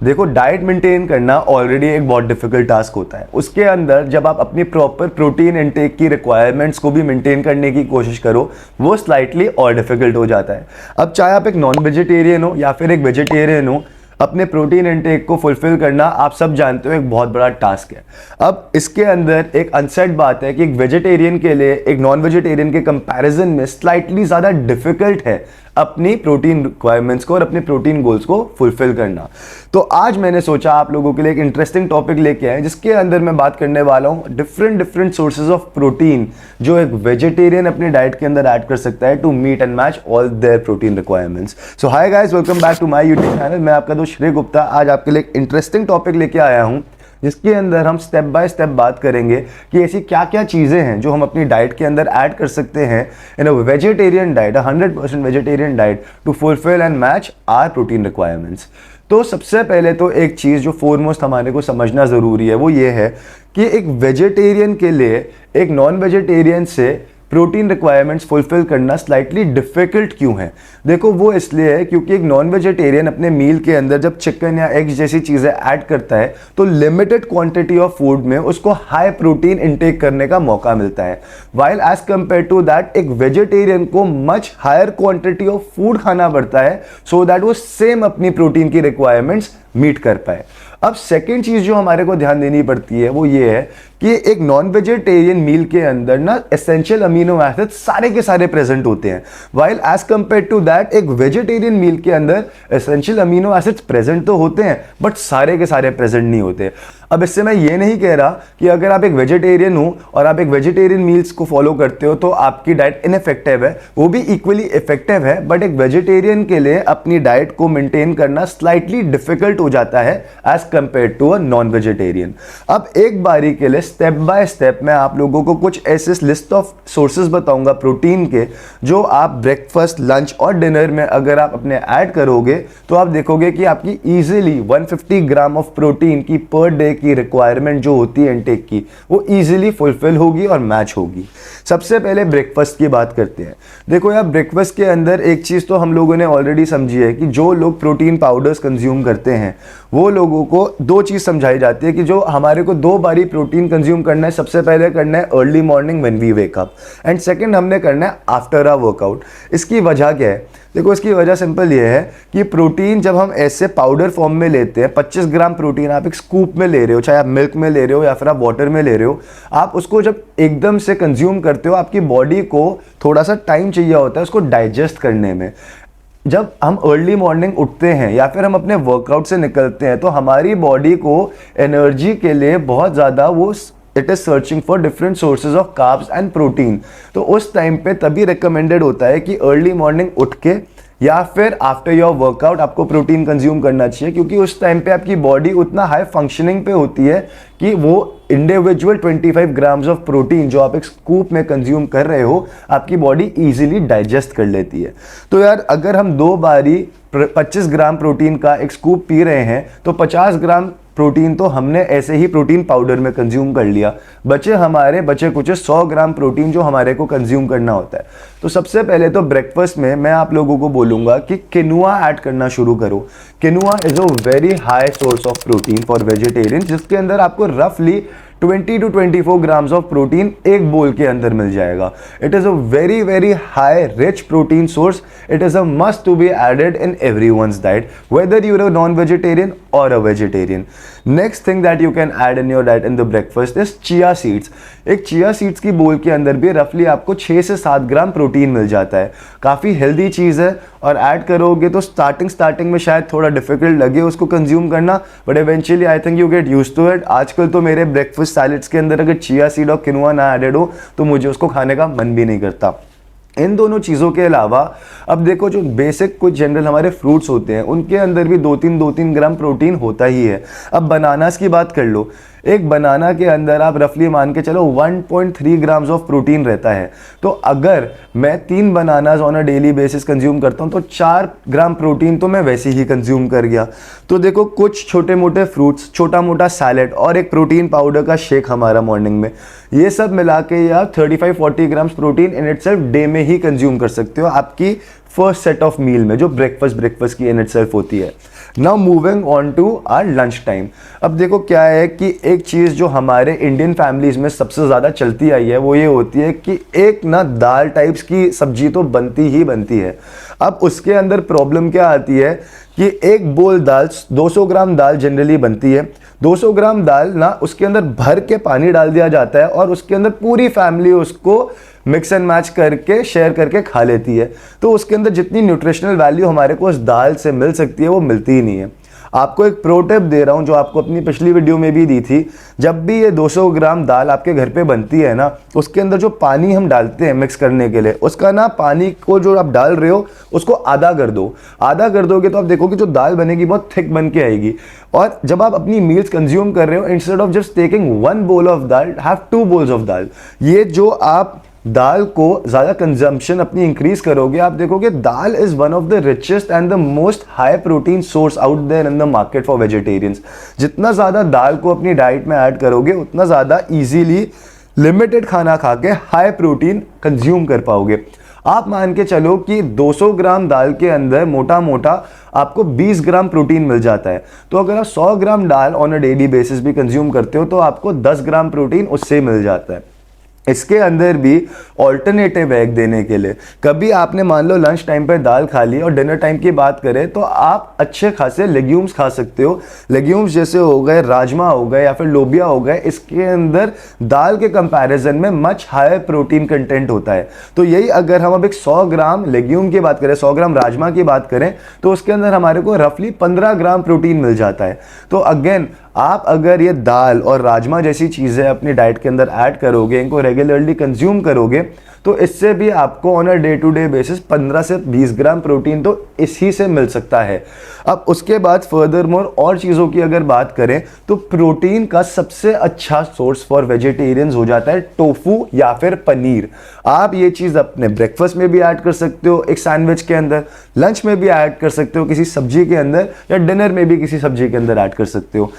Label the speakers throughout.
Speaker 1: देखो, diet maintain करना already एक बहुत डिफिकल्ट टास्क होता है। उसके अंदर जब आप अपनी प्रॉपर प्रोटीन इनटेक की रिक्वायरमेंट्स को भी मेंटेन करने की कोशिश करो, वो स्लाइटली और डिफिकल्ट हो जाता है। अब चाहे आप एक नॉन वेजिटेरियन हो या फिर एक वेजिटेरियन हो, अपने प्रोटीन इनटेक को फुलफिल करना आप सब जानते हो एक बहुत बड़ा टास्क है। अब इसके अंदर एक अनसेड बात है कि एक वेजिटेरियन के लिए एक नॉन वेजिटेरियन के कंपैरिजन में स्लाइटली ज़्यादा डिफिकल्ट है अपनी प्रोटीन रिक्वायरमेंट्स को और अपने प्रोटीन गोल्स को फुलफिल करना। तो आज मैंने सोचा आप लोगों के लिए एक इंटरेस्टिंग टॉपिक लेके आए, जिसके अंदर मैं बात करने वाला हूँ डिफरेंट सोर्सेज ऑफ प्रोटीन जो एक वेजिटेरियन अपनी डाइट के अंदर ऐड कर सकता है to meet and match all their protein requirements. So hi guys, welcome back to my YouTube channel. मैं आपका दोस्त श्रेय गुप्ता आज आपके लिए एक इंटरेस्टिंग टॉपिक लेके आया हूँ, जिसके अंदर हम स्टेप बाय स्टेप बात करेंगे कि ऐसी क्या क्या चीज़ें हैं जो हम अपनी डाइट के अंदर ऐड कर सकते हैं in a vegetarian diet, 100% vegetarian diet to fulfil and match our protein requirements. तो सबसे पहले तो एक चीज़ जो फोरमोस्ट हमारे को समझना ज़रूरी है वो ये है कि एक वेजिटेरियन के लिए एक नॉन वेजिटेरियन से प्रोटीन रिक्वायरमेंट्स फुलफिल करना स्लाइटली डिफिकल्ट क्यों है। देखो, वो इसलिए है क्योंकि एक नॉन वेजिटेरियन अपने मील के अंदर जब चिकन या एग्स जैसी चीज़ें ऐड करता है तो लिमिटेड क्वांटिटी ऑफ फूड में उसको हाई प्रोटीन इंटेक करने का मौका मिलता है, while as compare to that एक वेजिटेरियन को much higher quantity of food खाना पड़ता है सो दैट वो सेम अपनी प्रोटीन की रिक्वायरमेंट्स मीट कर पाए। अब सेकेंड चीज जो हमारे को ध्यान देनी पड़ती है वो ये है कि एक नॉन वेजिटेरियन मील के अंदर ना एसेंशियल अमीनो एसिड सारे के सारे प्रेजेंट होते हैं, while as compare to that एक वेजिटेरियन मील के अंदर एसेंशियल अमीनो एसिड्स प्रेजेंट तो होते हैं बट सारे के सारे प्रेजेंट नहीं होते। अब इससे मैं ये नहीं कह रहा कि अगर आप एक वेजिटेरियन हो और आप एक वेजिटेरियन मील्स को फॉलो करते हो तो आपकी डाइट इनइफेक्टिव है, वो भी इक्वली इफेक्टिव है, बट एक वेजिटेरियन के लिए अपनी डाइट को मेंटेन करना स्लाइटली डिफिकल्ट हो जाता है as compare to a non vegetarian. अब एक बारी के लिए स्टेप बाय स्टेप मैं आप लोगों को कुछ ऐसे लिस्ट ऑफ सोर्सेज बताऊंगा प्रोटीन के, जो आप ब्रेकफास्ट, लंच और डिनर में अगर आप अपने ऐड करोगे तो आप देखोगे कि आपकी इजीली 150 ग्राम ऑफ प्रोटीन की पर डे की रिक्वायरमेंट जो होती है इनटेक की, वो इजीली फुलफिल होगी और मैच होगी। सबसे पहले ब्रेकफास्ट की बात करते हैं। देखो यार, ब्रेकफास्ट के अंदर एक चीज तो हम लोगों ने ऑलरेडी समझी है कि जो लोग प्रोटीन पाउडर्स कंज्यूम करते हैं वो लोगों को दो चीज समझाई जाती है कि जो हमारे को 2 बारी प्रोटीन कंज्यूम करना है। सबसे पहले करना है early morning when we wake up, and second हमने करना है आफ्टर अ वर्कआउट। इसकी वजह क्या है? देखो, इसकी वजह सिंपल ये है कि प्रोटीन जब हम ऐसे पाउडर फॉर्म में लेते हैं, 25 ग्राम प्रोटीन आप एक स्कूप में ले रहे हो, चाहे आप मिल्क में ले रहे हो या फिर आप वाटर में ले रहे हो, आप उसको जब एकदम से कंज्यूम करते हो आपकी बॉडी को थोड़ा सा टाइम चाहिए होता है उसको डाइजेस्ट करने में। जब हम अर्ली मॉर्निंग उठते हैं या फिर हम अपने वर्कआउट से निकलते हैं तो हमारी बॉडी को एनर्जी के लिए बहुत ज़्यादा वो it is searching for different sources of carbs and protein. तो उस टाइम पे तभी रिकमेंडेड होता है कि अर्ली मॉर्निंग उठ के या फिर आफ्टर योर वर्कआउट आपको प्रोटीन कंज्यूम करना चाहिए, क्योंकि उस टाइम पे आपकी बॉडी उतना हाई फंक्शनिंग पे होती है कि वो इंडिविजुअल 25 ग्राम्स ऑफ प्रोटीन जो आप एक स्कूप में कंज्यूम कर रहे हो आपकी बॉडी इजीली डाइजेस्ट कर लेती है। तो यार, अगर हम 2 बारी 25 ग्राम प्रोटीन का एक स्कूप पी रहे हैं तो 50 ग्राम प्रोटीन तो हमने ऐसे ही प्रोटीन पाउडर में कंज्यूम कर लिया, बचे कुछ 100 ग्राम प्रोटीन जो हमारे को कंज्यूम करना होता है। तो सबसे पहले तो ब्रेकफास्ट में मैं आप लोगों को बोलूंगा कि किनुआ ऐड करना शुरू करो। Quinoa is a very high source of protein for vegetarian, जिसके अंदर आपको रफली 20 to 24 ग्राम्स ऑफ प्रोटीन एक बोल के अंदर मिल जाएगा। It is a very high rich protein source. It is a must to be added in everyone's diet, whether you are a non vegetarian और a vegetarian. Next thing that you can add in your diet in the breakfast is chia seeds. एक chia seeds की bowl के अंदर भी रफली आपको 6 से 7 gram protein मिल जाता है। काफ़ी हेल्दी चीज़ है और ऐड करोगे तो स्टार्टिंग में शायद थोड़ा डिफिकल्ट लगे उसको कंज्यूम करना, but eventually I think you get used to it. आजकल तो मेरे ब्रेकफास्ट सैलेड्स के अंदर अगर चिया सीड और किनुआ ना एडेड हो तो मुझे उसको खाने का मन भी नहीं करता। इन दोनों चीज़ों के अलावा अब देखो, जो बेसिक कुछ जनरल हमारे फ्रूट्स होते हैं उनके अंदर भी 2-3 ग्राम प्रोटीन होता ही है। अब बनानास की बात कर लो, एक बनाना के अंदर आप रफली मान के चलो 1.3 ग्राम्स ऑफ प्रोटीन रहता है। तो अगर मैं 3 bananas on a daily basis consume करता हूँ तो 4 ग्राम प्रोटीन तो मैं वैसे ही कंज्यूम कर गया। तो देखो, कुछ छोटे मोटे फ्रूट्स, छोटा मोटा सैलेड और एक प्रोटीन पाउडर का शेक हमारा मॉर्निंग में, ये सब मिला के आप 35-40 grams protein in itself day में ही कंज्यूम कर सकते हो। आपकी फर्स्ट सेट ऑफ मील में, जो ब्रेकफास्ट की इन इटसेल्फ होती है। Now moving on to our lunch time. अब देखो क्या है कि एक चीज़ जो हमारे इंडियन फैमिलीज़ में सबसे ज़्यादा चलती आई है वो ये होती है कि एक ना दाल टाइप्स की सब्जी तो बनती ही बनती है। अब उसके अंदर प्रॉब्लम क्या आती है कि एक बोल दाल, 200 ग्राम दाल जनरली बनती है। 200 ग्राम दाल ना उसके अंदर भर के पानी डाल दिया जाता है और उसके अंदर पूरी फैमिली उसको मिक्स एंड मैच करके शेयर करके खा लेती है। तो उसके अंदर जितनी न्यूट्रिशनल वैल्यू हमारे को उस दाल से मिल सकती है वो मिलती ही नहीं है। आपको एक प्रो टिप दे रहा हूँ जो आपको अपनी पिछली वीडियो में भी दी थी। जब भी ये 200 ग्राम दाल आपके घर पे बनती है ना, उसके अंदर जो पानी हम डालते हैं मिक्स करने के लिए, उसका ना पानी को जो आप डाल रहे हो उसको आधा कर दो। आधा कर दोगे तो आप देखोगे जो दाल बनेगी बहुत थिक बन के आएगी। और जब आप अपनी मील्स कंज्यूम कर रहे हो, instead of just taking 1 bowl of dal, have 2 bowls of dal. ये जो आप दाल को ज़्यादा कंजम्पशन अपनी इंक्रीज करोगे, आप देखोगे dal is one of the richest and the most high protein source out there in the market for vegetarians. जितना ज़्यादा दाल को अपनी डाइट में ऐड करोगे उतना ज़्यादा इजीली लिमिटेड खाना खा के हाई प्रोटीन कंज्यूम कर पाओगे। आप मान के चलो कि 200 ग्राम दाल के अंदर मोटा मोटा आपको 20 ग्राम प्रोटीन मिल जाता है। तो अगर आप 100 ग्राम दाल ऑन अ डेली बेसिस भी कंज्यूम करते हो तो आपको 10 ग्राम प्रोटीन उससे मिल जाता है। इसके अंदर भी ऑल्टरनेटिव है देने के लिए। कभी आपने मान लो लंच टाइम पर दाल खा ली और डिनर टाइम की बात करें तो आप अच्छे खासे लेग्यूम्स खा सकते हो। लेग्यूम्स जैसे हो गए राजमा हो गए या फिर लोबिया हो गए, इसके अंदर दाल के कंपैरिजन में मच हायर प्रोटीन कंटेंट होता है। तो यही अगर हम अब एक 100 ग्राम लेग्यूम की बात करें, 100 ग्राम राजमा की बात करें, तो उसके अंदर हमारे को रफली 15 ग्राम प्रोटीन मिल जाता है। तो अगेन आप अगर ये दाल और राजमा जैसी चीज़ें अपनी डाइट के अंदर ऐड करोगे, इनको रेगुलरली कंज्यूम करोगे, तो इससे भी आपको on a day to day basis 15 से 20 ग्राम प्रोटीन तो इसी से मिल सकता है। अब उसके बाद फर्दर मोर और चीज़ों की अगर बात करें तो प्रोटीन का सबसे अच्छा सोर्स फॉर वेजिटेरियंस हो जाता है टोफू या फिर पनीर। आप ये चीज़ अपने ब्रेकफास्ट में भी ऐड कर सकते हो एक सैंडविच के अंदर, लंच में भी ऐड कर सकते हो किसी सब्जी के अंदर, या डिनर में भी किसी सब्जी के अंदर ऐड कर सकते हो।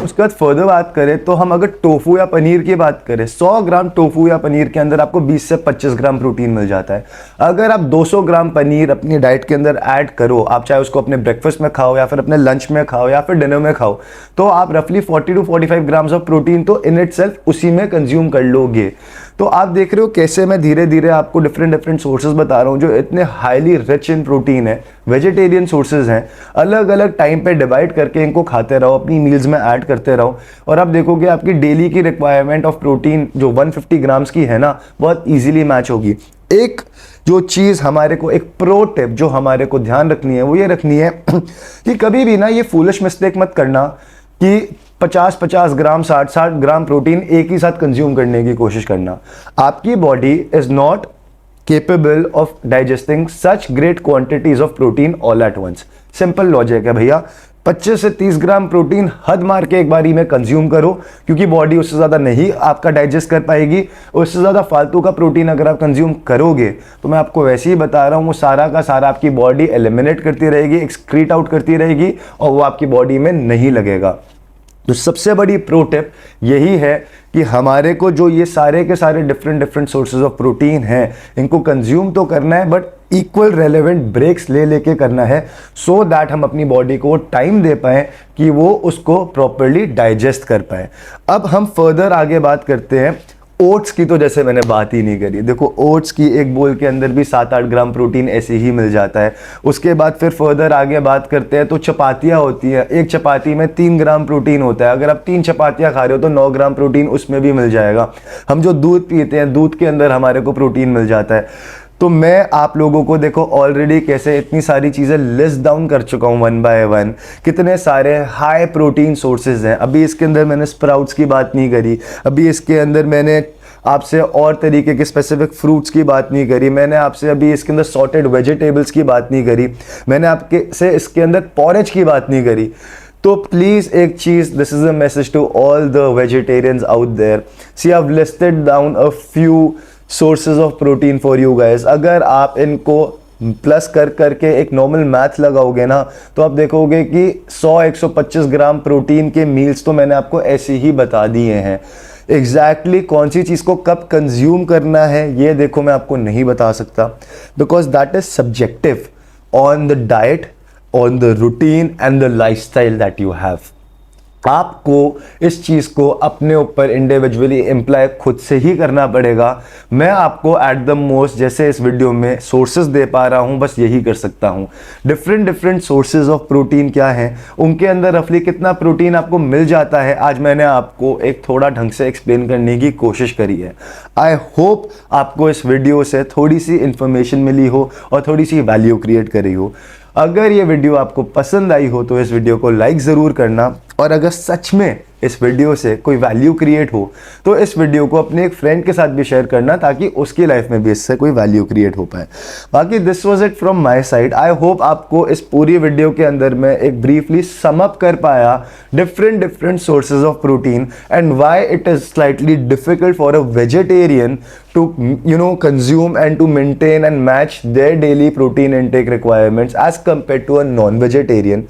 Speaker 1: उसके बाद फर्दर बात करें तो हम अगर टोफू या पनीर की बात करें, 100 ग्राम टोफू या पनीर के अंदर आपको 20 से 25 ग्राम प्रोटीन मिल जाता है। अगर आप 200 ग्राम पनीर अपनी डाइट के अंदर ऐड करो, आप चाहे उसको अपने ब्रेकफास्ट में खाओ या फिर अपने लंच में खाओ या फिर डिनर में खाओ, तो आप रफली 40 टू 45 ग्राम्स ऑफ प्रोटीन तो इन इटसेल्फ उसी में कंज्यूम कर लोगे। तो आप देख रहे हो कैसे मैं धीरे धीरे आपको डिफरेंट सोर्सेज बता रहा हूँ जो इतने हाईली रिच इन प्रोटीन है, वेजिटेरियन सोर्सेज हैं। अलग अलग टाइम पे डिवाइड करके इनको खाते रहो, अपनी मील्स में ऐड करते रहो, और आप देखोगे आपकी डेली की रिक्वायरमेंट ऑफ प्रोटीन जो 150 ग्राम्स की है ना, बहुत ईजिली मैच होगी। एक जो चीज़ हमारे को, एक प्रो टिप जो हमारे को ध्यान रखनी है वो ये रखनी है कि कभी भी ना ये फूलिश मिस्टेक मत करना कि 50-50 ग्राम 60-60 ग्राम प्रोटीन एक ही साथ कंज्यूम करने की कोशिश करना। आपकी body is not capable of digesting such great quantities of protein all at once। Simple logic है भैया, 25 से 30 ग्राम प्रोटीन हद मार के एक बारी में कंज्यूम करो, क्योंकि बॉडी उससे ज़्यादा नहीं आपका डाइजेस्ट कर पाएगी। उससे ज़्यादा फालतू का प्रोटीन अगर आप कंज्यूम करोगे तो मैं आपको वैसे ही बता रहा हूँ वो सारा का सारा आपकी बॉडी एलिमिनेट करती रहेगी, एक्सक्रीट आउट करती रहेगी, और वो आपकी बॉडी में नहीं लगेगा। तो सबसे बड़ी प्रो टिप यही है कि हमारे को जो ये सारे के सारे डिफरेंट सोर्सेज ऑफ प्रोटीन हैं, इनको कंज्यूम तो करना है बट इक्वल रेलेवेंट ब्रेक्स ले लेके करना है, सो दैट हम अपनी बॉडी को टाइम दे पाएँ कि वो उसको प्रॉपरली डाइजेस्ट कर पाए। अब हम फर्दर आगे बात करते हैं ओट्स की। तो जैसे मैंने बात ही नहीं करी, देखो ओट्स की एक बोल के अंदर भी 7-8 ग्राम प्रोटीन ऐसे ही मिल जाता है। उसके बाद फिर फर्दर आगे बात करते हैं तो चपातियाँ होती हैं, एक चपाती में 3 ग्राम प्रोटीन होता है। अगर आप 3 चपातियाँ खा रहे हो तो 9 ग्राम प्रोटीन उसमें भी मिल जाएगा। हम जो दूध पीते हैं, दूध के अंदर हमारे को प्रोटीन मिल जाता है। तो मैं आप लोगों को देखो ऑलरेडी कैसे इतनी सारी चीज़ें लिस्ट डाउन कर चुका हूँ 1 बाय 1, कितने सारे हाई प्रोटीन सोर्सेज हैं। अभी इसके अंदर मैंने स्प्राउट्स की बात नहीं करी, अभी इसके अंदर मैंने आपसे और तरीके के स्पेसिफिक फ्रूट्स की बात नहीं करी, मैंने आपसे अभी इसके अंदर सॉर्टेड वेजिटेबल्स की बात नहीं करी, मैंने आपके से इसके अंदर पॉरेज की बात नहीं करी। तो प्लीज़ एक चीज़, this is a message to all the vegetarians out there, see I have listed down a few sources of protein for you guys. अगर आप इनको प्लस करके एक नॉर्मल मैथ लगाओगे ना, तो आप देखोगे कि 100-125 ग्राम प्रोटीन के मील्स तो मैंने आपको ऐसे ही बता दिए हैं। एग्जैक्टली कौन सी चीज़ को कब कंज्यूम करना है ये देखो मैं आपको नहीं बता सकता, because that is subjective on the diet, on the routine and the lifestyle that you have. आपको इस चीज़ को अपने ऊपर इंडिविजुअली इम्प्लाई खुद से ही करना पड़ेगा। मैं आपको एट द मोस्ट जैसे इस वीडियो में सोर्सेज दे पा रहा हूँ बस यही कर सकता हूँ। डिफरेंट सोर्सेज ऑफ प्रोटीन क्या हैं, उनके अंदर रफली कितना प्रोटीन आपको मिल जाता है, आज मैंने आपको एक थोड़ा ढंग से एक्सप्लेन करने की कोशिश करी है। आई होप आपको इस वीडियो से थोड़ी सी इंफॉर्मेशन मिली हो और थोड़ी सी वैल्यू क्रिएट करी हो। अगर ये वीडियो आपको पसंद आई हो तो इस वीडियो को लाइक ज़रूर करना, और अगर सच में इस वीडियो से कोई वैल्यू क्रिएट हो तो इस वीडियो को अपने एक फ्रेंड के साथ भी शेयर करना ताकि उसकी लाइफ में भी इससे कोई वैल्यू क्रिएट हो पाए। बाकी this was it from my side. I hope आपको इस पूरी वीडियो के अंदर मैं एक ब्रीफली सम अप कर पाया different sources of protein and why it is slightly difficult for a vegetarian to consume and to maintain and match their daily protein intake requirements as compared to a non-vegetarian।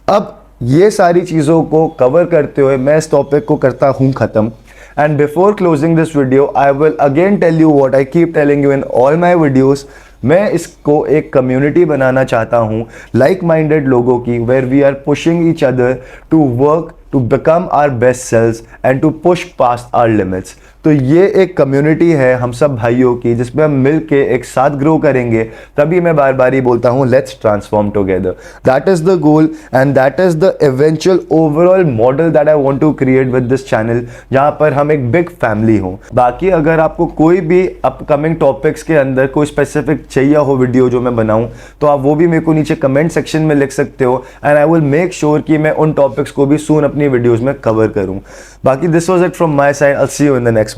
Speaker 1: अब ये सारी चीज़ों को cover करते हुए मैं इस topic को करता हूँ ख़त्म। And before closing this video I will again tell you what I keep telling you in all my videos. मैं इसको एक कम्युनिटी बनाना चाहता हूँ लाइक माइंडेड लोगों की, where we are pushing each other to work to become our best selves and to push past our limits. तो ये एक कम्युनिटी है हम सब भाइयों की जिसमें हम मिल के एक साथ ग्रो करेंगे। तभी मैं बार बार ही बोलता हूँ let's transform together. That is the goal and that is the eventual overall model that I want to create with this channel, जहाँ पर हम एक बिग फैमिली हो। बाकी अगर आपको कोई भी अपकमिंग टॉपिक्स के अंदर कोई स्पेसिफिक चाहिए हो वीडियो जो मैं बनाऊँ तो आप वो भी मेरे को नीचे कमेंट सेक्शन में लिख सकते हो and I will make sure कि मैं उन टॉपिक्स को भी सून अपनी वीडियोज़ में कवर करूँ। बाकी this was it from my side. I will see you in the next